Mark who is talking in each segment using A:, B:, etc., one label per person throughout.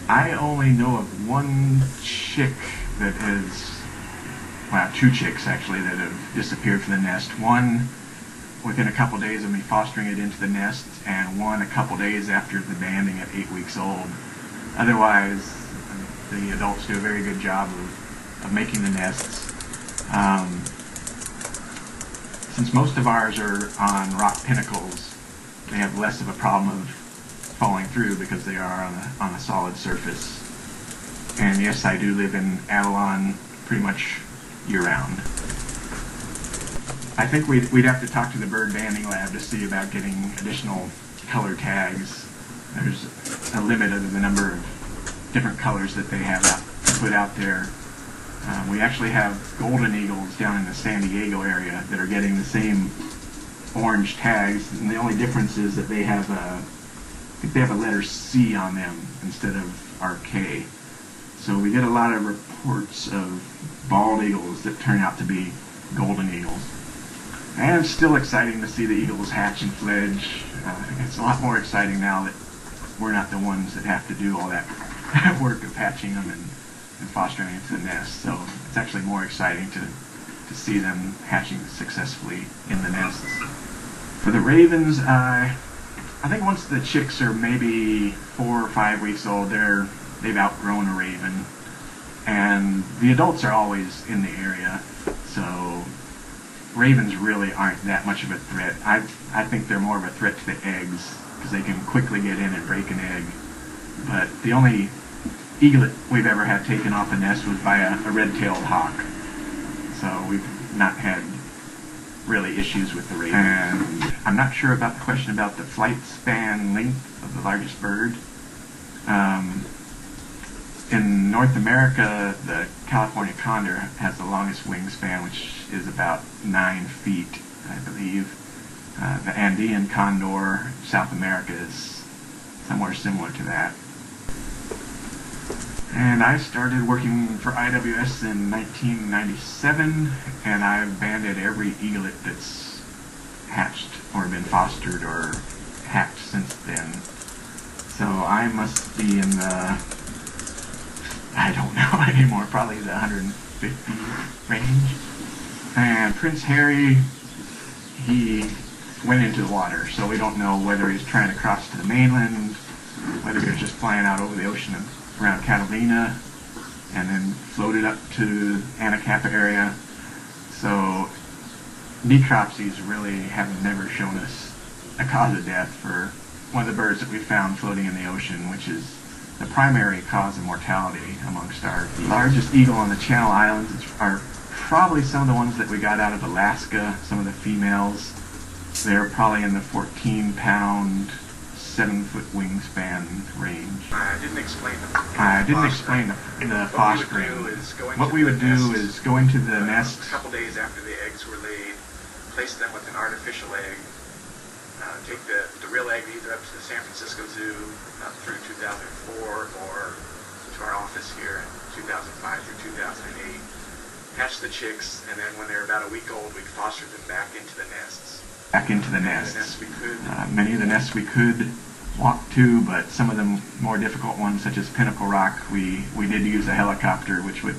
A: I only know of one chick that has, well, two chicks actually that have disappeared from the nest. One within a couple days of me fostering it into the nest, and one a couple days after the banding at 8 weeks old. Otherwise, the adults do a very good job of making the nests. Since most of ours are on rock pinnacles, they have less of a problem of falling through because they are on a solid surface. And yes, I do live in Avalon pretty much year-round. I think we'd have to talk to the bird banding lab to see about getting additional color tags. There's a limit of the number of different colors that they have put out there. We actually have golden eagles down in the San Diego area that are getting the same orange tags, and the only difference is that they have I think they have a letter C on them instead of our K. So we get a lot of reports of bald eagles that turn out to be golden eagles. And it's still exciting to see the eagles hatch and fledge. It's a lot more exciting now that we're not the ones that have to do all that work of hatching them and fostering into the nest. So it's actually more exciting to see them hatching successfully in the nests. For the ravens, I think once the chicks are maybe 4 or 5 weeks old, they've outgrown a raven, and the adults are always in the area, so ravens really aren't that much of a threat. I think they're more of a threat to the eggs because they can quickly get in and break an egg. But the only eaglet we've ever had taken off a nest was by a red-tailed hawk. So we've not had really issues with the raven. And I'm not sure about the question about the flight span length of the largest bird. In North America, the California condor has the longest wingspan, which is about 9 feet, I believe. The Andean condor, South America, is somewhere similar to that. And I started working for IWS in 1997, and I've banded every eaglet that's hatched or been fostered or hatched since then. So I must be in the, I don't know anymore, probably the 150 range. And Prince Harry, he went into the water, so we don't know whether he's trying to cross to the mainland, whether he was just flying out over the ocean around Catalina and then floated up to Anacapa area. So necropsies really have never shown us a cause of death for one of the birds that we found floating in the ocean, which is the primary cause of mortality amongst our largest eagle on the Channel Islands are probably some of the ones that we got out of Alaska, some of the females. They're probably in the 14-pound, 7-foot wingspan range.
B: I didn't explain the
A: fostering. What we would do is go into the nest
B: a couple days after the eggs were laid, place them with an artificial egg, take the real egg either up to the San Francisco Zoo through 2004 or to our office here in 2005 through 2008, hatch the chicks, and then when they're about a week old, we'd foster them back into the nests.
A: Many of the nests we could walk to, but some of the more difficult ones, such as Pinnacle Rock, we did use a helicopter, which would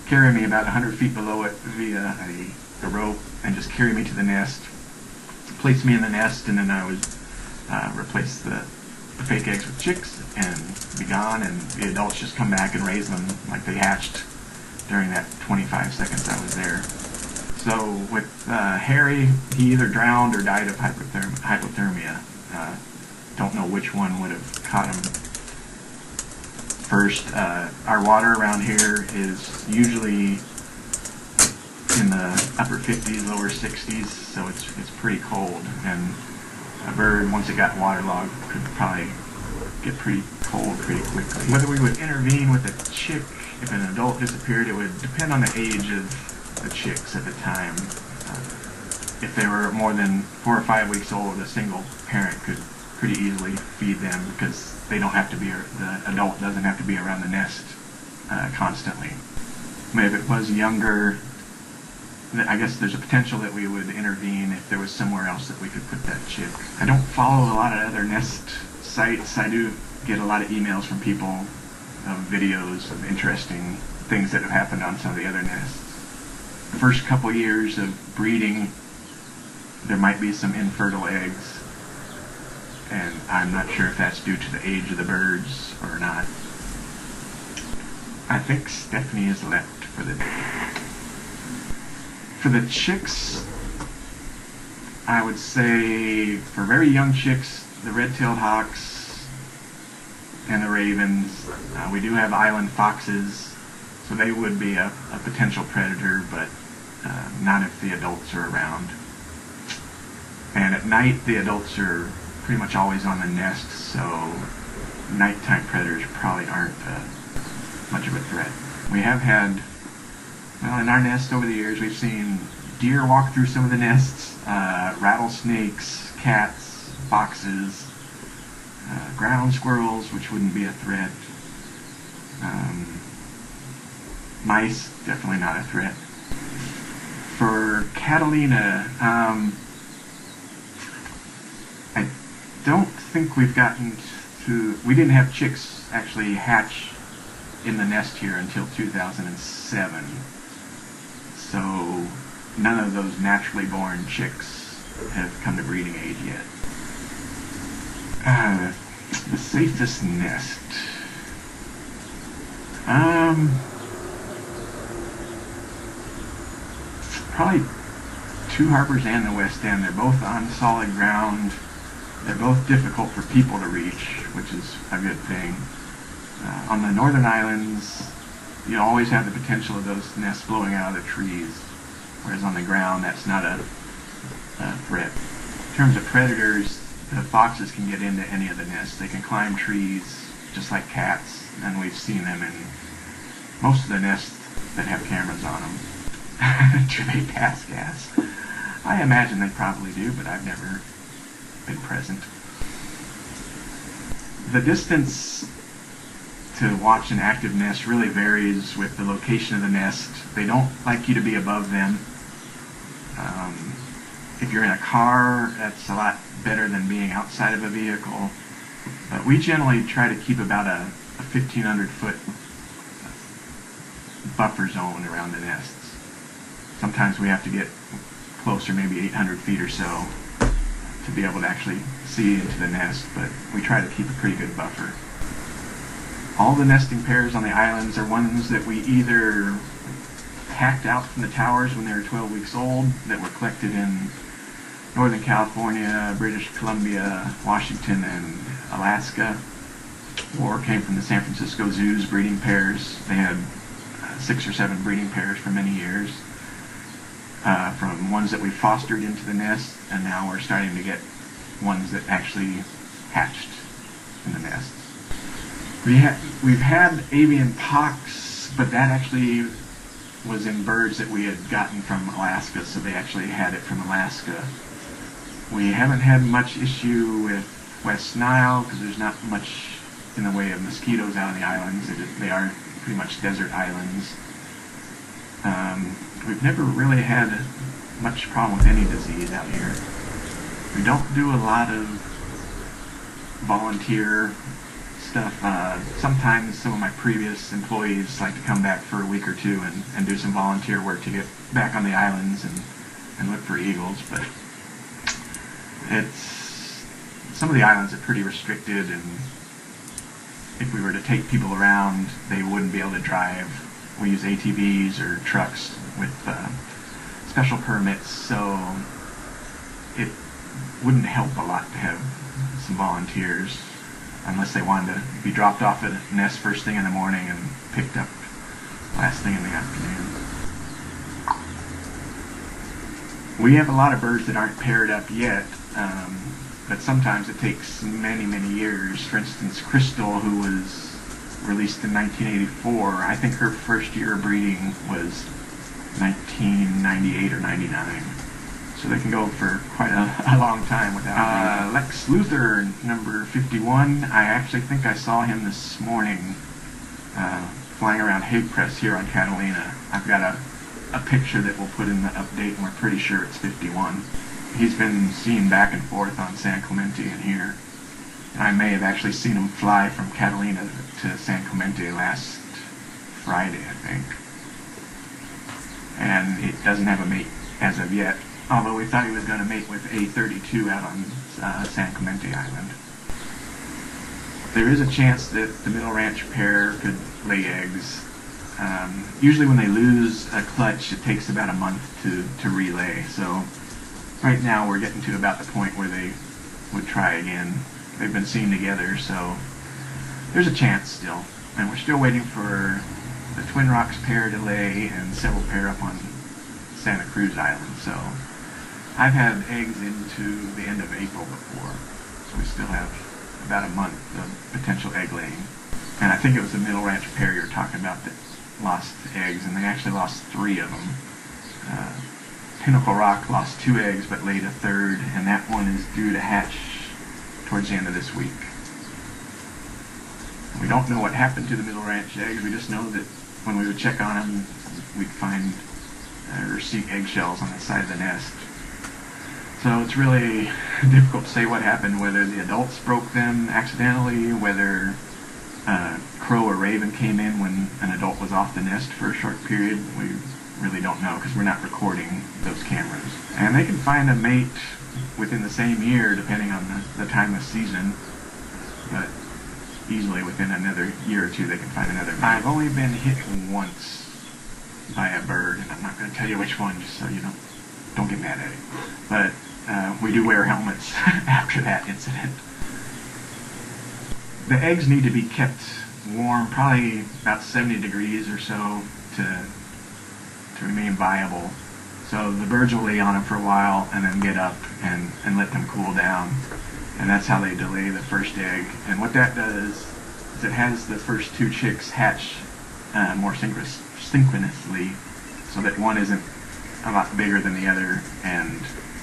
A: carry me about 100 feet below it via a rope and just carry me to the nest, place me in the nest, and then I would replace the fake eggs with chicks and be gone, and the adults just come back and raise them like they hatched during that 25 seconds I was there. So with Harry, he either drowned or died of hypothermia. Don't know which one would have caught him first. Our water around here is usually in the upper 50s, lower 60s, so it's pretty cold. And a bird, once it got waterlogged, could probably get pretty cold pretty quickly. Whether we would intervene with a chick if an adult disappeared, it would depend on the age of the chicks at the time. If they were more than 4 or 5 weeks old, a single parent could pretty easily feed them because they don't have to be, the adult doesn't have to be around the nest constantly. But if it was younger, I guess there's a potential that we would intervene if there was somewhere else that we could put that chick. I don't follow a lot of other nest sites. I do get a lot of emails from people of videos of interesting things that have happened on some of the other nests. The first couple years of breeding, there might be some infertile eggs, and I'm not sure if that's due to the age of the birds or not. I think Stephanie has left for the day. For the chicks, I would say for very young chicks, the red-tailed hawks and the ravens. We do have island foxes, so they would be a potential predator, but not if the adults are around. And at night, the adults are pretty much always on the nest, so nighttime predators probably aren't much of a threat. We have had, well, in our nest over the years, we've seen deer walk through some of the nests, rattlesnakes, cats, foxes, ground squirrels, which wouldn't be a threat. Mice, definitely not a threat. For Catalina, I don't think we've gotten to, we didn't have chicks actually hatch in the nest here until 2007. So none of those naturally born chicks have come to breeding age yet. The safest nest. Probably Two Harbors and the West End. They're both on solid ground. They're both difficult for people to reach, which is a good thing. On the northern islands, you always have the potential of those nests blowing out of the trees, whereas on the ground, that's not a threat. In terms of predators, the foxes can get into any of the nests. They can climb trees, just like cats, and we've seen them in most of the nests that have cameras on them. Do they pass gas? I imagine they probably do, but I've never been present. The distance to watch an active nest really varies with the location of the nest. They don't like you to be above them. If you're in a car, that's a lot better than being outside of a vehicle. But we generally try to keep about a 1,500 foot buffer zone around the nests. Sometimes we have to get closer, maybe 800 feet or so, to be able to actually see into the nest, but we try to keep a pretty good buffer. All the nesting pairs on the islands are ones that we either hacked out from the towers when they were 12 weeks old, that were collected in Northern California, British Columbia, Washington, and Alaska, or came from the San Francisco Zoo's breeding pairs. They had 6 or 7 breeding pairs for many years, from ones that we fostered into the nest, and now we're starting to get ones that actually hatched in the nests. We've had avian pox, but that actually was in birds that we had gotten from Alaska, so they actually had it from Alaska. We haven't had much issue with West Nile because there's not much in the way of mosquitoes out on the islands. They are pretty much desert islands. We've never really had much problem with any disease out here. We don't do a lot of volunteer stuff. Sometimes some of my previous employees like to come back for a week or two and do some volunteer work to get back on the islands and look for eagles, but some of the islands are pretty restricted, and if we were to take people around, they wouldn't be able to drive. We use ATVs or trucks with special permits, so it wouldn't help a lot to have some volunteers unless they wanted to be dropped off at a nest first thing in the morning and picked up last thing in the afternoon. We have a lot of birds that aren't paired up yet, but sometimes it takes many, many years. For instance, Crystal, who was released in 1984, I think her first year of breeding was 1998 or 99. So they can go for quite a long time without Lex Luthor, number 51. I actually think I saw him this morning flying around Hague Press here on Catalina. I've got a picture that we'll put in the update, and we're pretty sure it's 51. He's been seen back and forth on San Clemente and here. I may have actually seen them fly from Catalina to San Clemente last Friday, I think. And it doesn't have a mate as of yet, although we thought he was going to mate with A32 out on San Clemente Island. There is a chance that the middle ranch pair could lay eggs. Usually when they lose a clutch, it takes about a month to relay. So right now we're getting to about the point where they would try again. They've been seen together, so there's a chance still. And we're still waiting for the Twin Rocks pair to lay and several pair up on Santa Cruz Island. So I've had eggs into the end of April before, so we still have about a month of potential egg laying. And I think it was the middle ranch pair you're talking about that lost eggs, and they actually lost 3 of them. Pinnacle Rock lost 2 eggs but laid a third, and that one is due to hatch towards the end of this week. We don't know what happened to the middle ranch eggs. We just know that when we would check on them, we'd find or see eggshells on the side of the nest. So it's really difficult to say what happened, whether the adults broke them accidentally, whether crow or raven came in when an adult was off the nest for a short period. We really don't know because we're not recording those cameras. And they can find a mate within the same year depending on the time of season, but easily within another year or two they can find another mate. I've only been hit once by a bird, and I'm not going to tell you which one just so you don't get mad at it. But we do wear helmets after that incident. The eggs need to be kept warm, probably about 70 degrees or so to remain viable. So the birds will lay on them for a while and then get up and let them cool down. And that's how they delay the first egg. And what that does is it has the first 2 chicks hatch more synchronously, so that one isn't a lot bigger than the other, and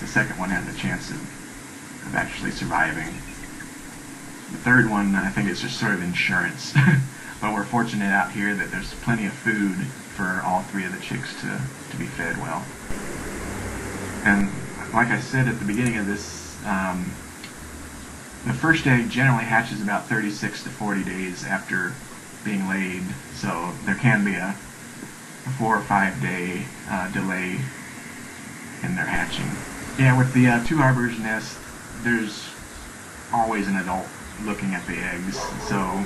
A: the second one has a chance of actually surviving. The third one, I think, is just sort of insurance. But we're fortunate out here that there's plenty of food for all 3 of the chicks to be fed well. And like I said at the beginning of this, the first egg generally hatches about 36 to 40 days after being laid, so there can be a 4 or 5 day delay in their hatching. Yeah, with the 2 arbors nest, there's always an adult looking at the eggs, so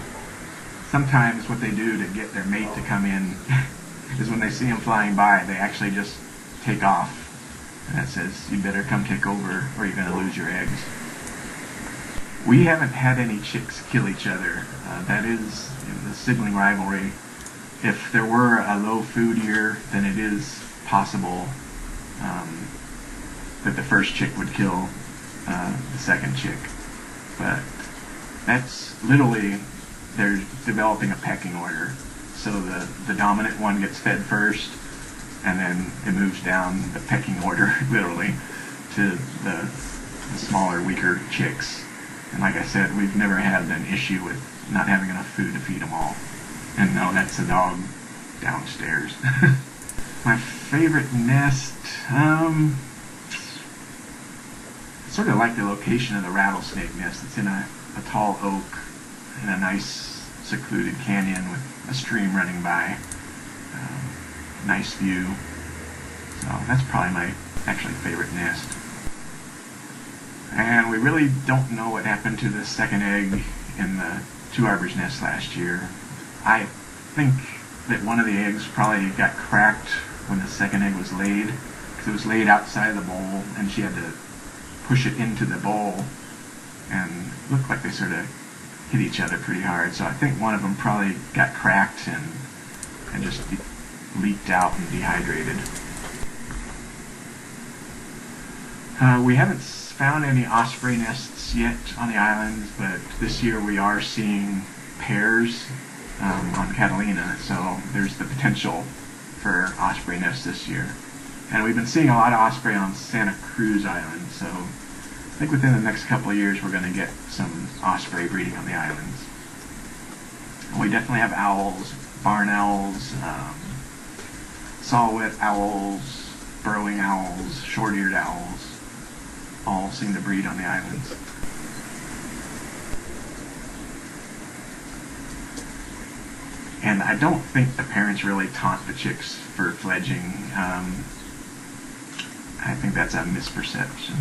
A: sometimes what they do to get their mate to come in is when they see them flying by, they actually just take off, and that says, you better come take over or you're going to lose your eggs. We haven't had any chicks kill each other. That is the sibling rivalry. If there were a low food year, then it is possible that the first chick would kill the second chick. But that's literally, they're developing a pecking order. So the dominant one gets fed first, and then it moves down the pecking order, literally, to the smaller, weaker chicks. And like I said, we've never had an issue with not having enough food to feed them all. And no, that's a dog downstairs. My favorite nest, sort of like the location of the rattlesnake nest. It's in a tall oak in a nice secluded canyon with a stream running by. Nice view. So that's probably my actually favorite nest. And we really don't know what happened to the second egg in the 2 arbors nest last year. I think that one of the eggs probably got cracked when the second egg was laid, because it was laid outside of the bowl and she had to push it into the bowl, and it looked like they sort of hit each other pretty hard. So I think one of them probably got cracked and just leaked out and dehydrated. We haven't found any osprey nests yet on the islands, but this year we are seeing pairs on Catalina, so there's the potential for osprey nests this year. And we've been seeing a lot of osprey on Santa Cruz Island, so I think within the next couple of years we're going to get some osprey breeding on the islands. And we definitely have owls, barn owls, saw-whet owls, burrowing owls, short-eared owls, all seem to breed on the islands. And I don't think the parents really taunt the chicks for fledging. I think that's a misperception.